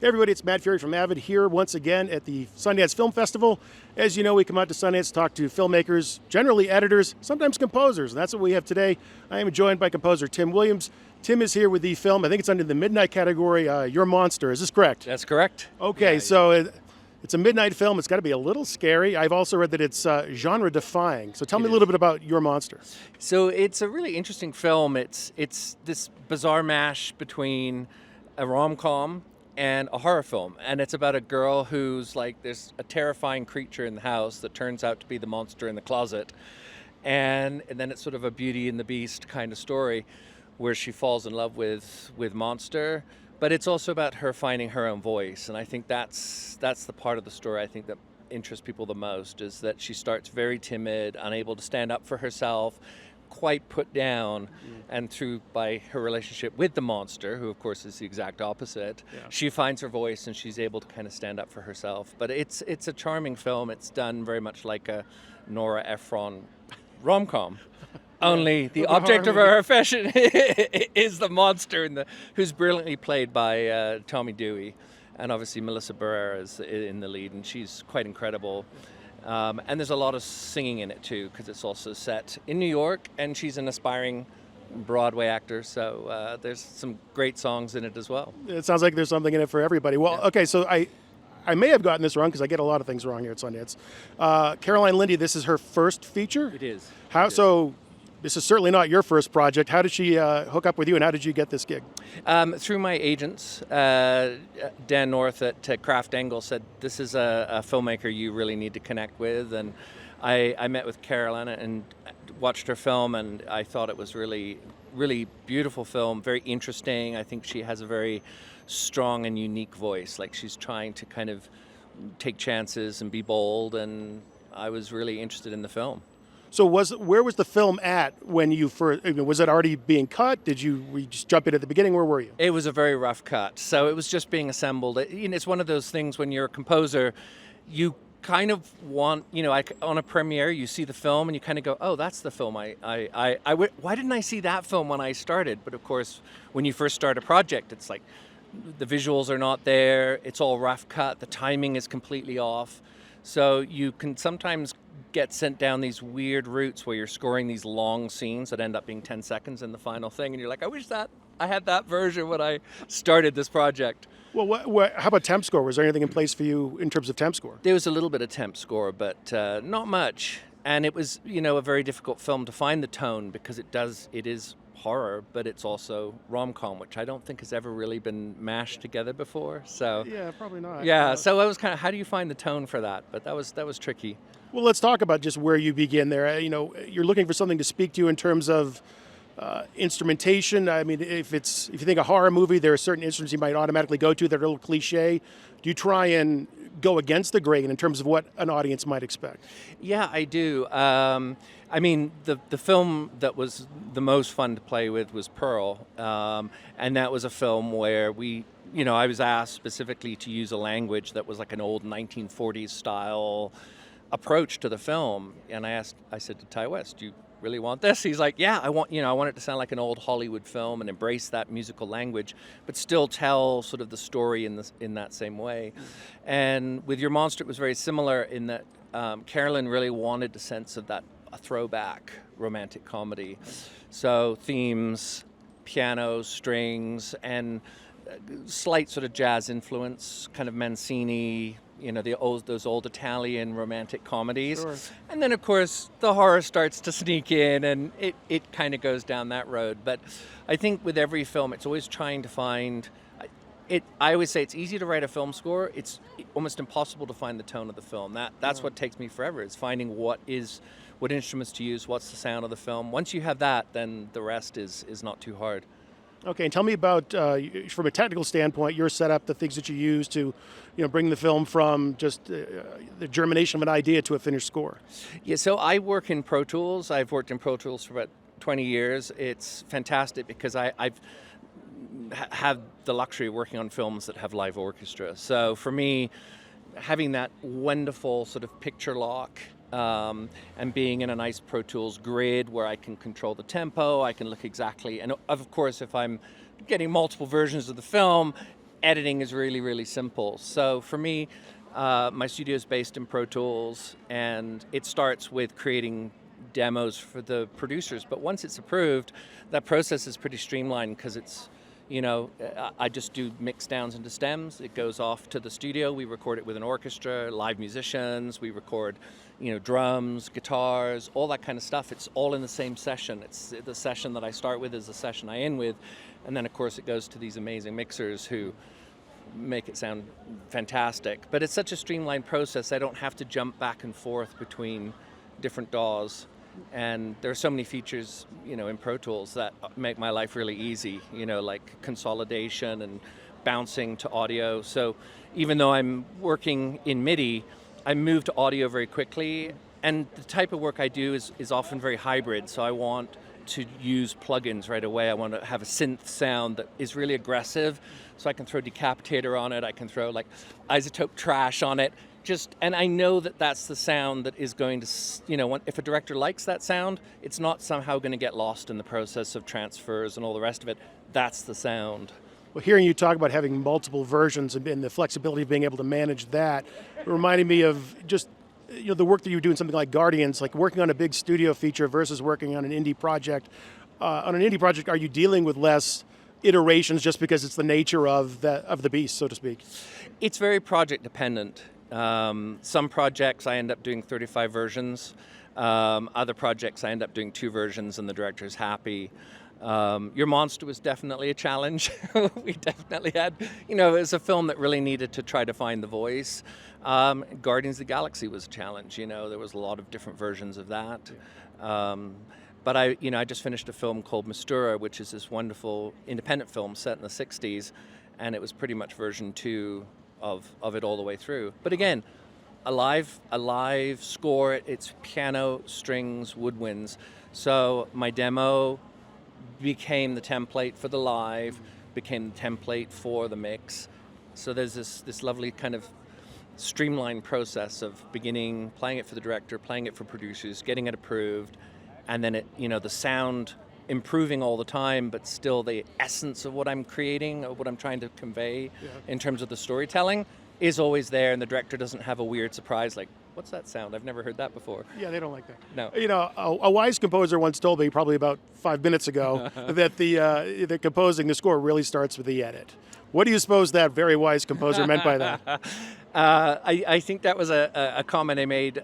Hey everybody, it's Matt Fury from Avid here once again at the Sundance Film Festival. As you know, we come out to Sundance to talk to filmmakers, generally editors, sometimes composers, and that's what we have today. I am joined by composer Tim Williams. Tim is here with the film, I think it's under the midnight category, Your Monster. Is this correct? That's correct. Okay, Yeah. so it's a midnight film. It's got to be a little scary. I've also read that it's genre-defying. So tell me a little bit about Your Monster. So it's a really interesting film. It's this bizarre mash between a rom-com and a horror film, and it's about a girl who's like there's a terrifying creature in the house that turns out to be the monster in the closet, and then it's sort of a Beauty and the Beast kind of story where she falls in love with monster, but it's also about her finding her own voice. And I think that's the part of the story I think that interests people the most, is that she starts very timid, unable to stand up for herself, quite put down, and by her relationship with the monster, who of course is the exact opposite, she finds her voice and she's able to kind of stand up for herself. But it's a charming film. It's done very much like a Nora Ephron rom-com. Only the object of her affection is the monster, who's brilliantly played by Tommy Dewey, and obviously Melissa Barrera is in the lead, and she's quite incredible. And there's a lot of singing in it too, because it's also set in New York, and she's an aspiring Broadway actor, so there's some great songs in it as well. It sounds like there's something in it for everybody. Well, okay, so I may have gotten this wrong because I get a lot of things wrong here at Sundance. Caroline Lindy, this is her first feature? It is. So this is certainly not your first project. How did she hook up with you, and how did you get this gig? Through my agents, Dan North at Kraft Engel said, this is a filmmaker you really need to connect with. And I met with Caroline and watched her film, and I thought it was really, really beautiful film, very interesting. I think she has a very strong and unique voice. Like, she's trying to kind of take chances and be bold, and I was really interested in the film. So where was the film at when you first, was it already being cut? Did we just jump in at the beginning? Where were you? It was a very rough cut. So it was just being assembled. It's one of those things when you're a composer, you kind of want, on a premiere, you see the film and you kind of go, oh, that's the film. Why didn't I see that film when I started? But of course, when you first start a project, it's like the visuals are not there. It's all rough cut. The timing is completely off. So you can sometimes get sent down these weird routes where you're scoring these long scenes that end up being 10 seconds in the final thing, and you're like, I wish that I had that version when I started this project. Well, how about temp score? Was there anything in place for you in terms of temp score? There was a little bit of temp score, but not much. And it was, a very difficult film to find the tone, because it is horror, but it's also rom-com, which I don't think has ever really been mashed together before. So yeah, probably not. Yeah, so I was kind of, how do you find the tone for that? But that was tricky. Well, let's talk about just where you begin there. You're looking for something to speak to you in terms of instrumentation. I mean, if you think a horror movie, there are certain instruments you might automatically go to that are a little cliche. Do you try and go against the grain in terms of what an audience might expect? Yeah, I do. I mean, the film that was the most fun to play with was Pearl, and that was a film where I was asked specifically to use a language that was like an old 1940s style approach to the film, and I said to Ty West, do you really want this? He's like, yeah, I want it to sound like an old Hollywood film and embrace that musical language, but still tell sort of the story in that same way. And with Your Monster, it was very similar in that Carolyn really wanted a sense of that, a throwback romantic comedy. So themes, piano, strings, and slight sort of jazz influence, kind of Mancini, those old Italian romantic comedies. Sure. And then, of course, the horror starts to sneak in, and it kind of goes down that road. But I think with every film, it's always trying to find it. I always say it's easy to write a film score. It's almost impossible to find the tone of the film. That's what takes me forever, is finding what instruments to use, what's the sound of the film. Once you have that, then the rest is not too hard. Okay, and tell me about, from a technical standpoint, your setup, the things that you use to, bring the film from just the germination of an idea to a finished score. Yeah, so I work in Pro Tools. I've worked in Pro Tools for about 20 years. It's fantastic because I've had the luxury of working on films that have live orchestra. So for me, having that wonderful sort of picture lock, and being in a nice Pro Tools grid where I can control the tempo, I can look exactly, and of course if I'm getting multiple versions of the film, editing is really, really simple. So for me, my studio is based in Pro Tools, and it starts with creating demos for the producers. But once it's approved, that process is pretty streamlined because it's, I just do mix downs into stems. It goes off to the studio. We record it with an orchestra, live musicians. We record, drums, guitars, all that kind of stuff. It's all in the same session. It's the session that I start with is the session I end with. And then, of course, it goes to these amazing mixers who make it sound fantastic. But it's such a streamlined process. I don't have to jump back and forth between different DAWs. And there are so many features, in Pro Tools that make my life really easy, like consolidation and bouncing to audio. So even though I'm working in MIDI, I move to audio very quickly. And the type of work I do is often very hybrid. So I want to use plugins right away. I want to have a synth sound that is really aggressive. So I can throw Decapitator on it. I can throw like Isotope Trash on it. And I know that that's the sound that is going to, if a director likes that sound, it's not somehow going to get lost in the process of transfers and all the rest of it. That's the sound. Well, hearing you talk about having multiple versions and the flexibility of being able to manage that, it reminded me of just, the work that you do in something like Guardians, like working on a big studio feature versus working on an indie project. On an indie project, are you dealing with less iterations just because it's the nature of the beast, so to speak? It's very project dependent. Some projects I end up doing 35 versions. Other projects I end up doing 2 versions and the director's happy. Your Monster was definitely a challenge. We definitely had, it was a film that really needed to try to find the voice. Guardians of the Galaxy was a challenge, there was a lot of different versions of that. But I just finished a film called Mistura, which is this wonderful independent film set in the 60s, and it was pretty much version 2 of it all the way through. But again, a live score, it's piano, strings, woodwinds. So my demo became the template for the live, became the template for the mix. So there's this lovely kind of streamlined process of beginning, playing it for the director, playing it for producers, getting it approved, and then the sound improving all the time, but still the essence of what I'm creating, or what I'm trying to convey in terms of the storytelling is always there, and the director doesn't have a weird surprise like, what's that sound? I've never heard that before. Yeah, they don't like that. No. A wise composer once told me, probably about 5 minutes ago, that the composing, the score really starts with the edit. What do you suppose that very wise composer meant by that? I think that was a comment I made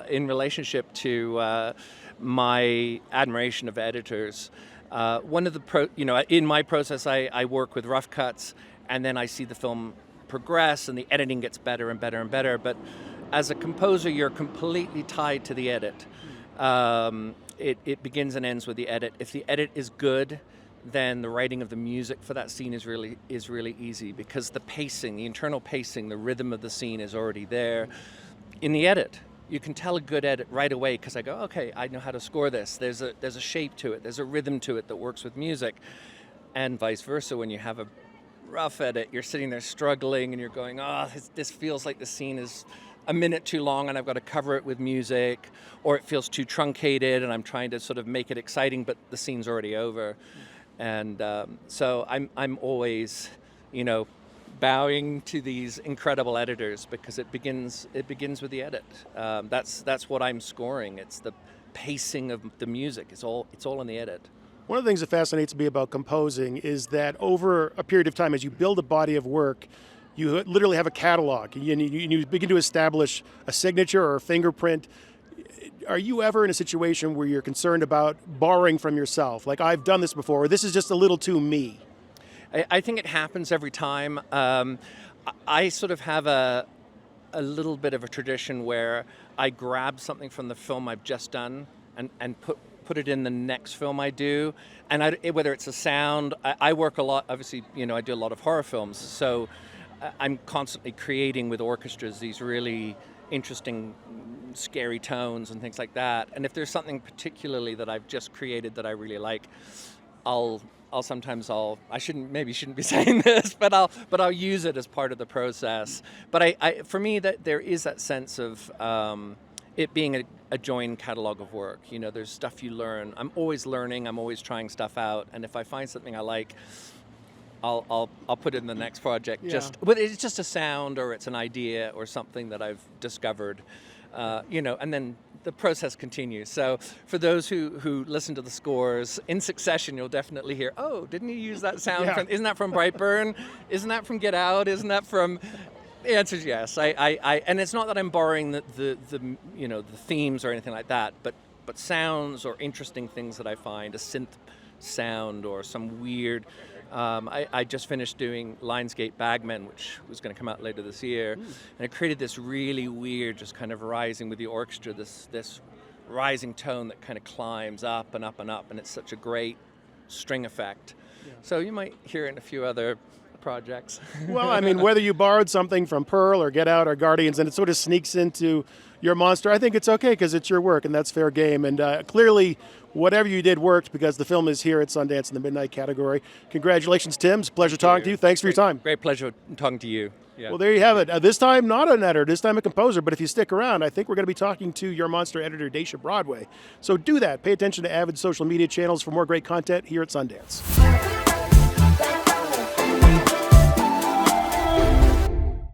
in relationship to my admiration of editors. One of the in my process, I work with rough cuts, and then I see the film progress, and the editing gets better and better and better. But as a composer, you're completely tied to the edit. It begins and ends with the edit. If the edit is good, then the writing of the music for that scene is really easy, because the pacing, the internal pacing, the rhythm of the scene is already there. In the edit, you can tell a good edit right away, because I go, okay, I know how to score this. There's a shape to it. There's a rhythm to it that works with music. And vice versa, when you have a rough edit, you're sitting there struggling and you're going, this feels like the scene is a minute too long and I've got to cover it with music, or it feels too truncated and I'm trying to sort of make it exciting, but the scene's already over. And so I'm always, bowing to these incredible editors, because it begins with the edit. That's what I'm scoring. It's the pacing of the music. It's all in the edit. One of the things that fascinates me about composing is that over a period of time, as you build a body of work, you literally have a catalog. You begin to establish a signature or a fingerprint. Are you ever in a situation where you're concerned about borrowing from yourself? Like, I've done this before, or this is just a little too me? I think it happens every time. I sort of have a little bit of a tradition where I grab something from the film I've just done and put it in the next film I do. And whether it's a sound, I work a lot, obviously, I do a lot of horror films. So I'm constantly creating with orchestras these really interesting, scary tones and things like that. And if there's something particularly that I've just created that I really like, I shouldn't be saying this, but I'll use it as part of the process. But for me, that there is that sense of it being a joined catalog of work. There's stuff you learn. I'm always learning. I'm always trying stuff out. And if I find something I like, I'll put it in the next project. Yeah. But it's just a sound, or it's an idea, or something that I've discovered, and then the process continues. So for those who listen to the scores in succession, you'll definitely hear, oh, didn't you use that sound? Yeah. Isn't that from Brightburn? Isn't that from Get Out? Isn't that from... The answer is yes. And it's not that I'm borrowing the themes or anything like that, but sounds or interesting things that I find, a synth sound or some weird. I just finished doing Lionsgate Bagmen, which was going to come out later this year, and it created this really weird, just kind of rising with the orchestra, this rising tone that kind of climbs up and up and up, and it's such a great string effect. Yeah. So you might hear it in a few other projects. Well, I mean, whether you borrowed something from Pearl or Get Out or Guardians and it sort of sneaks into your monster, I think it's okay because it's your work and that's fair game. And clearly, whatever you did worked because the film is here at Sundance in the Midnight category. Congratulations, Tim. It's a pleasure talking to you. Thanks for your time. Great pleasure talking to you. Yeah. Well, there you have it. This time, not an editor, this time a composer. But if you stick around, I think we're going to be talking to your monster editor, Daisha Broadway. So do that. Pay attention to Avid's social media channels for more great content here at Sundance.